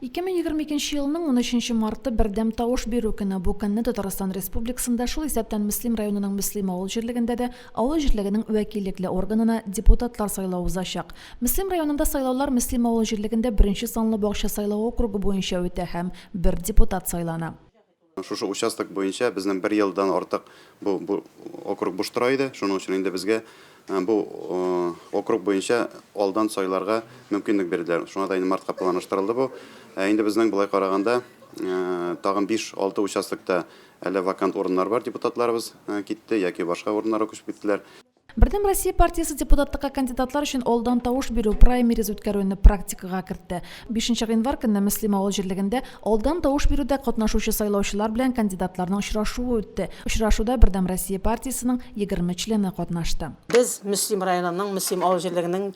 2022 yılının 13 martı Birdem Тауыш беру күні bu күнні Татарстан Республикасында шул исәптән Мөслим районының Мөслим авыл җирлегендә дә авыл җирлегенең вәкиллекле органына депутатлар сайлау узачак. Мөслим районында сайлаулар Мөслим авыл җирлегендә беренче санлы бакча сайлау округы буенча үтә һәм бер депутат сайлана. Шушы участок буенча безнең 1 елдан артык бу округ буш тора иде. Шуның өчен инде безгә бу округ буенча алдан сайларга мөмкинлек бирделәр. Шуңа да инде мартка планлаштырылды бу. Инде безнең булай караганда тагын 5-6 участокта әле вакант урыннар бар, депутатларыбыз китте яки башка урыннарга күчеп киттеләр. Бердәм Россия партиясы депутатлыкка кандидатлар өчен алдан тавыш бирү праймериз үткәрүне практикага кертте. 5 январь көнне Мөслим авыл җирлегендә алдан тавыш бирүдә катнашучы сайлаучылар белән кандидатларның очрашуы үтте. Очрашуда Бердәм Россия партиясының 20 члены катнашты. Без Мөслим районының Мөслим авыл җирлегенең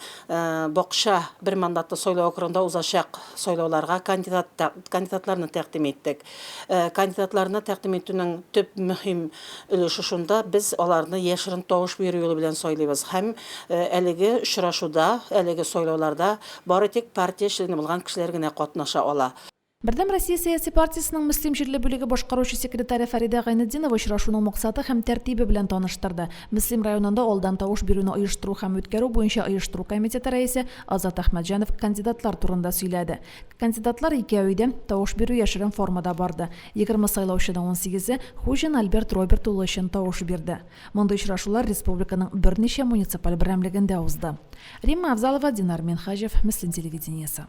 бакча бер мандатты сайлау округында узачак сайлауларга кандидатларны тәкъдим иттек. Кандидатларны тәкъдим итүнең төп мөһим өлеше шунда без аларны яшерен тавыш бирү юлы белән сайлыйбыз. Һәм әлеге очрашуда, әлеге сайлауларда бары тик партия члены булган кешеләр генә катнаша ала. Бердәм Россия сәяси партиясының Мөслим җирле бүлеге башкаручы секретаре Фарида Гайнетдинова очрашуның максаты һәм тәртибе белән таныштырды. Мөслим районында алдан тавыш бирүне оештыру һәм үткәрү буенча оештыру комитеты рәисе Азат Әхмәтҗанов кандидатлар турында сөйләде. Кандидатлар 2 өйдә тавыш бирү яшерен формада барды. 20 сайлаучыдан 18-е Хуҗин Альберт Роберт улы өчен тавыш бирде. Монда очрашулар республиканың берничә муниципаль берәмлегендә узды. Римма Авзалова, Динар Минхаҗев, Мөслим телевидениесе.